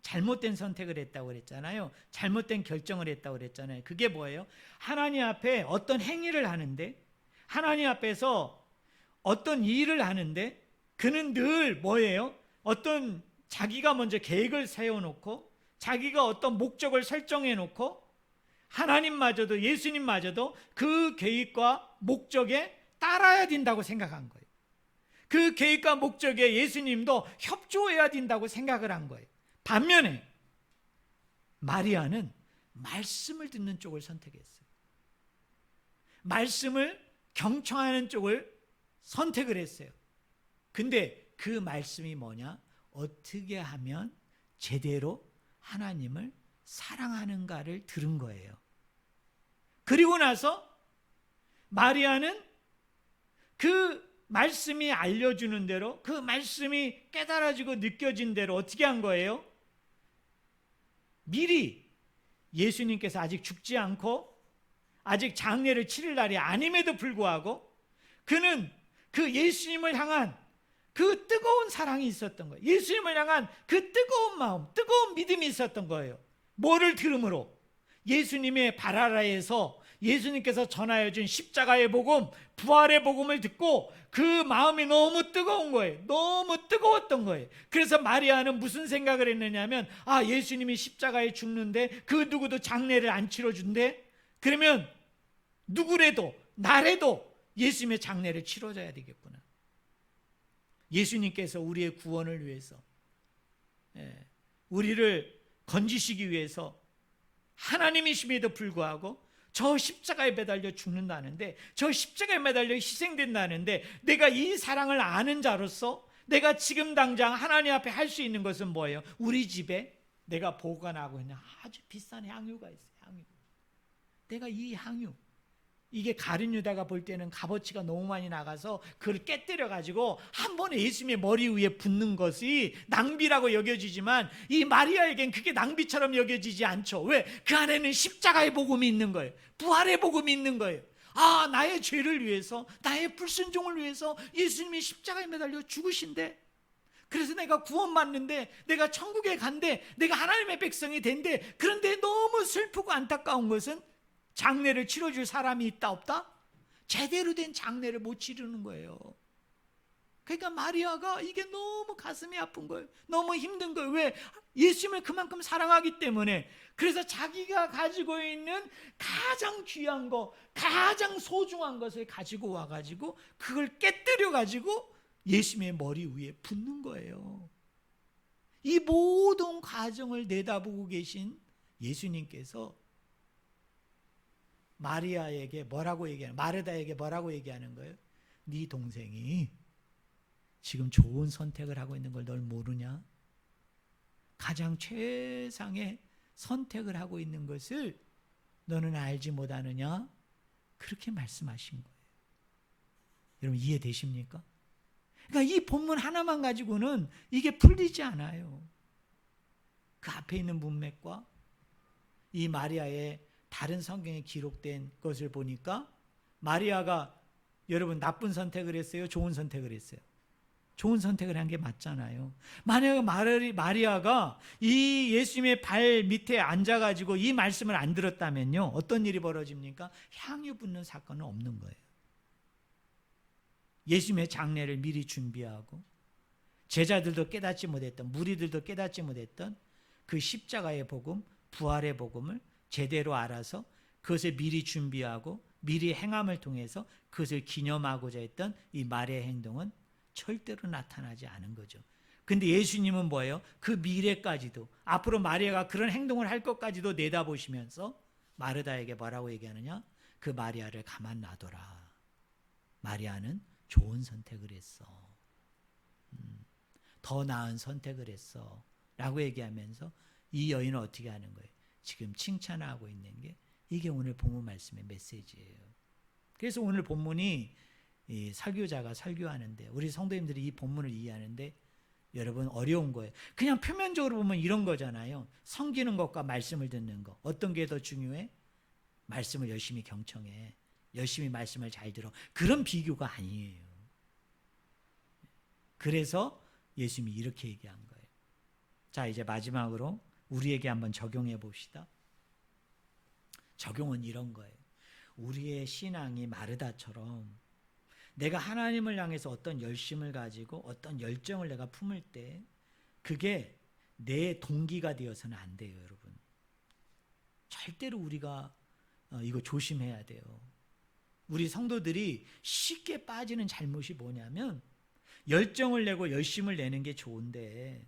잘못된 선택을 했다고 그랬잖아요. 잘못된 결정을 했다고 그랬잖아요. 그게 뭐예요? 하나님 앞에 어떤 행위를 하는데, 하나님 앞에서 어떤 일을 하는데 그는 늘 뭐예요? 어떤 자기가 먼저 계획을 세워놓고 자기가 어떤 목적을 설정해놓고 하나님마저도, 예수님마저도 그 계획과 목적에 따라야 된다고 생각한 거예요. 그 계획과 목적에 예수님도 협조해야 된다고 생각을 한 거예요. 반면에 마리아는 말씀을 듣는 쪽을 선택했어요. 말씀을 경청하는 쪽을 선택을 했어요. 근데 그 말씀이 뭐냐? 어떻게 하면 제대로 하나님을 사랑하는가를 들은 거예요. 그리고 나서 마리아는 그 말씀이 알려주는 대로, 그 말씀이 깨달아지고 느껴진 대로 어떻게 한 거예요? 미리 예수님께서 아직 죽지 않고 아직 장례를 치를 날이 아님에도 불구하고 그는 그 예수님을 향한 그 뜨거운 사랑이 있었던 거예요. 예수님을 향한 그 뜨거운 마음, 뜨거운 믿음이 있었던 거예요. 뭐를 들음으로? 예수님의 발 아래에서 예수님께서 전하여 준 십자가의 복음, 부활의 복음을 듣고 그 마음이 너무 뜨거운 거예요. 너무 뜨거웠던 거예요. 그래서 마리아는 무슨 생각을 했느냐면, 아, 예수님이 십자가에 죽는데 그 누구도 장례를 안 치러준대? 그러면 누구래도 나래도 예수님의 장례를 치러줘야 되겠구나. 예수님께서 우리의 구원을 위해서, 우리를 건지시기 위해서 하나님이심에도 불구하고 저 십자가에 매달려 죽는다는데, 저 십자가에 매달려 희생된다는데, 내가 이 사랑을 아는 자로서 내가 지금 당장 하나님 앞에 할 수 있는 것은 뭐예요? 우리 집에 내가 보관하고 있는 아주 비싼 향유가 있어요. 향유. 내가 이 향유, 이게 가룟 유다가 볼 때는 값어치가 너무 많이 나가서 그걸 깨뜨려 가지고 한 번에 예수님의 머리 위에 붓는 것이 낭비라고 여겨지지만, 이 마리아에겐 그게 낭비처럼 여겨지지 않죠. 왜? 그 안에는 십자가의 복음이 있는 거예요. 부활의 복음이 있는 거예요. 아, 나의 죄를 위해서, 나의 불순종을 위해서 예수님이 십자가에 매달려 죽으신대. 그래서 내가 구원받는데, 내가 천국에 간대, 내가 하나님의 백성이 된대. 그런데 너무 슬프고 안타까운 것은 장례를 치러줄 사람이 있다 없다? 제대로 된 장례를 못 치르는 거예요. 그러니까 마리아가 이게 너무 가슴이 아픈 거예요. 너무 힘든 거예요. 왜? 예수님을 그만큼 사랑하기 때문에. 그래서 자기가 가지고 있는 가장 귀한 거, 가장 소중한 것을 가지고 와가지고 그걸 깨뜨려가지고 예수님의 머리 위에 붓는 거예요. 이 모든 과정을 내다보고 계신 예수님께서 마리아에게 뭐라고 얘기하는, 마르다에게 뭐라고 얘기하는 거예요? 네 동생이 지금 좋은 선택을 하고 있는 걸 널 모르냐? 가장 최상의 선택을 하고 있는 것을 너는 알지 못하느냐? 그렇게 말씀하신 거예요. 여러분 이해되십니까? 그러니까 이 본문 하나만 가지고는 이게 풀리지 않아요. 그 앞에 있는 문맥과 이 마리아의 다른 성경에 기록된 것을 보니까 마리아가, 여러분, 나쁜 선택을 했어요? 좋은 선택을 했어요? 좋은 선택을 한 게 맞잖아요. 만약 마리아가 이 예수님의 발 밑에 앉아가지고 이 말씀을 안 들었다면요, 어떤 일이 벌어집니까? 향유 붓는 사건은 없는 거예요. 예수님의 장례를 미리 준비하고 제자들도 깨닫지 못했던, 무리들도 깨닫지 못했던 그 십자가의 복음, 부활의 복음을 제대로 알아서 그것을 미리 준비하고 미리 행함을 통해서 그것을 기념하고자 했던 이 마리아의 행동은 절대로 나타나지 않은 거죠. 근데 예수님은 뭐예요? 그 미래까지도, 앞으로 마리아가 그런 행동을 할 것까지도 내다보시면서 마르다에게 뭐라고 얘기하느냐? 그 마리아를 가만 놔둬라. 마리아는 좋은 선택을 했어. 더 나은 선택을 했어. 라고 얘기하면서 이 여인은 어떻게 하는 거예요? 지금 칭찬하고 있는 게, 이게 오늘 본문 말씀의 메시지예요. 그래서 오늘 본문이 이 설교자가 설교하는데, 우리 성도님들이 이 본문을 이해하는데 여러분 어려운 거예요. 그냥 표면적으로 보면 이런 거잖아요. 섬기는 것과 말씀을 듣는 것, 어떤 게 더 중요해? 말씀을 열심히 경청해, 열심히 말씀을 잘 들어, 그런 비교가 아니에요. 그래서 예수님이 이렇게 얘기한 거예요. 자, 이제 마지막으로 우리에게 한번 적용해 봅시다. 적용은 이런 거예요. 우리의 신앙이 마르다처럼 내가 하나님을 향해서 어떤 열심을 가지고 어떤 열정을 내가 품을 때 그게 내 동기가 되어서는 안 돼요, 여러분. 절대로 우리가 이거 조심해야 돼요. 우리 성도들이 쉽게 빠지는 잘못이 뭐냐면, 열정을 내고 열심을 내는 게 좋은데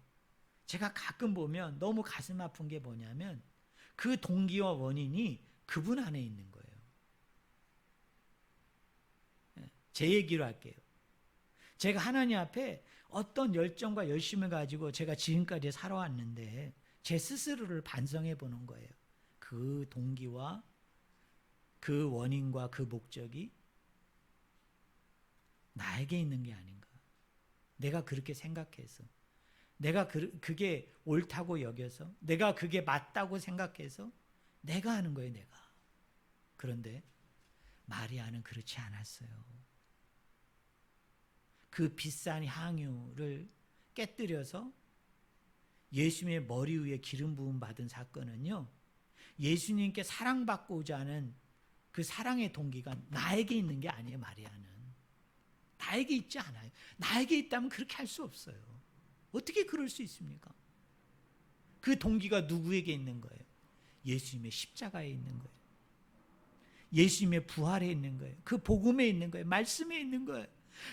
제가 가끔 보면 너무 가슴 아픈 게 뭐냐면, 그 동기와 원인이 그분 안에 있는 거예요. 제 얘기로 할게요. 제가 하나님 앞에 어떤 열정과 열심을 가지고 제가 지금까지 살아왔는데 제 스스로를 반성해 보는 거예요. 그 동기와 그 원인과 그 목적이 나에게 있는 게 아닌가. 내가 그렇게 생각해서, 내가 그게 옳다고 여겨서, 내가 그게 맞다고 생각해서 내가 하는 거예요, 내가. 그런데 마리아는 그렇지 않았어요. 그 비싼 향유를 깨뜨려서 예수님의 머리 위에 기름 부음 받은 사건은요, 예수님께 사랑받고자 하는 그 사랑의 동기가 나에게 있는 게 아니에요. 마리아는 나에게 있지 않아요. 나에게 있다면 그렇게 할 수 없어요. 어떻게 그럴 수 있습니까? 그 동기가 누구에게 있는 거예요? 예수님의 십자가에 있는 거예요. 예수님의 부활에 있는 거예요. 그 복음에 있는 거예요. 말씀에 있는 거예요.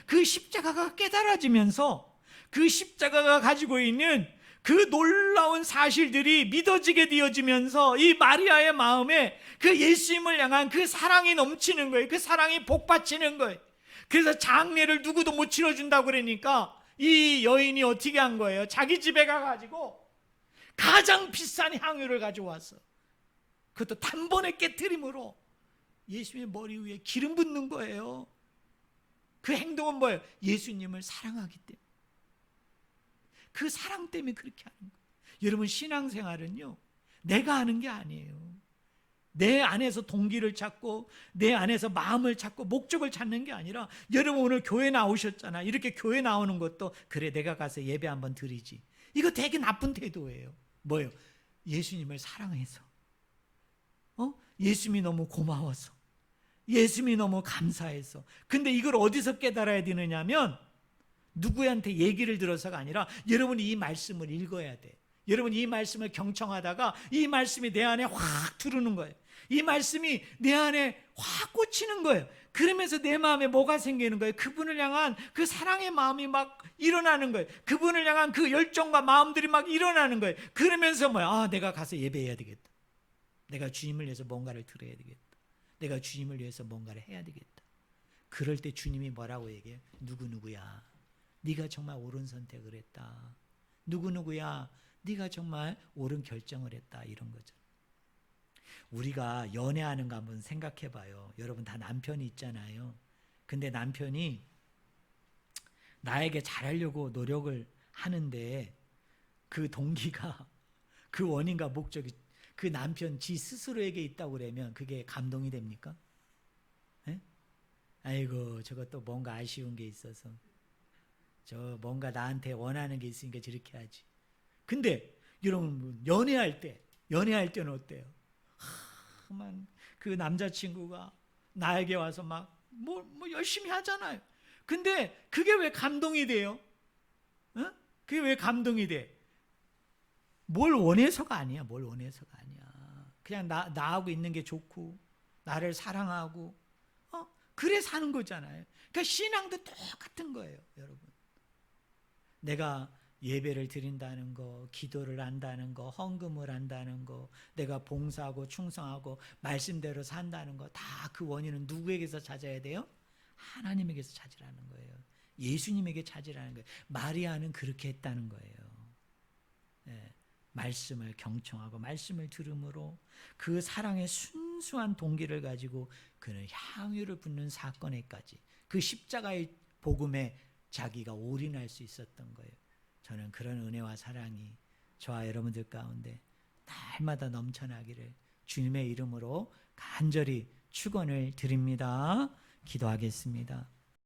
그 십자가가 깨달아지면서 그 십자가가 가지고 있는 그 놀라운 사실들이 믿어지게 되어지면서 이 마리아의 마음에 그 예수님을 향한 그 사랑이 넘치는 거예요. 그 사랑이 복받치는 거예요. 그래서 장례를 누구도 못 치러준다고 그러니까 이 여인이 어떻게 한 거예요? 자기 집에 가가지고 가장 비싼 향유를 가져왔어. 그것도 단번에 깨트림으로 예수님의 머리 위에 기름 붓는 거예요. 그 행동은 뭐예요? 예수님을 사랑하기 때문에. 그 사랑 때문에 그렇게 하는 거예요. 여러분, 신앙생활은요, 내가 하는 게 아니에요. 내 안에서 동기를 찾고 내 안에서 마음을 찾고 목적을 찾는 게 아니라, 여러분 오늘 교회 나오셨잖아. 이렇게 교회 나오는 것도 그래 내가 가서 예배 한번 드리지, 이거 되게 나쁜 태도예요. 뭐예요? 예수님을 사랑해서, 예수님이 너무 고마워서, 예수님이 너무 감사해서. 근데 이걸 어디서 깨달아야 되느냐면 누구한테 얘기를 들어서가 아니라 여러분이 이 말씀을 읽어야 돼. 여러분이 이 말씀을 경청하다가 이 말씀이 내 안에 확 들어오는 거예요. 이 말씀이 내 안에 확 꽂히는 거예요. 그러면서 내 마음에 뭐가 생기는 거예요? 그분을 향한 그 사랑의 마음이 막 일어나는 거예요. 그분을 향한 그 열정과 마음들이 막 일어나는 거예요. 그러면서 뭐야? 내가 가서 예배해야 되겠다. 내가 주님을 위해서 뭔가를 들어야 되겠다. 내가 주님을 위해서 뭔가를 해야 되겠다. 그럴 때 주님이 뭐라고 얘기해요? 누구누구야, 네가 정말 옳은 선택을 했다. 누구누구야, 네가 정말 옳은 결정을 했다. 이런 거죠. 우리가 연애하는 거 한번 생각해 봐요. 여러분 다 남편이 있잖아요. 근데 남편이 나에게 잘하려고 노력을 하는데 그 동기가, 그 원인과 목적이 그 남편 지 스스로에게 있다고 그러면 그게 감동이 됩니까? 에? 아이고 저것도 뭔가 아쉬운 게 있어서, 저 뭔가 나한테 원하는 게 있으니까 저렇게 하지. 근데 여러분 연애할 때는 어때요? 그 남자친구가 나에게 와서 막 뭐 열심히 하잖아요. 근데 그게 왜 감동이 돼요? 그게 왜 감동이 돼? 뭘 원해서가 아니야. 뭘 원해서가 아니야. 그냥 나하고 있는 게 좋고 나를 사랑하고 그래 사는 거잖아요. 그러니까 신앙도 똑같은 거예요, 여러분. 내가 예배를 드린다는 거, 기도를 한다는 거, 헌금을 한다는 거, 내가 봉사하고 충성하고 말씀대로 산다는 거, 다 그 원인은 누구에게서 찾아야 돼요? 하나님에게서 찾으라는 거예요. 예수님에게 찾으라는 거예요. 마리아는 그렇게 했다는 거예요. 네. 말씀을 경청하고 말씀을 들음으로 그 사랑의 순수한 동기를 가지고 그는 향유를 붓는 사건에까지, 그 십자가의 복음에 자기가 올인할 수 있었던 거예요. 저는 그런 은혜와 사랑이 저와 여러분들 가운데 날마다 넘쳐나기를 주님의 이름으로 간절히 축원을 드립니다. 기도하겠습니다.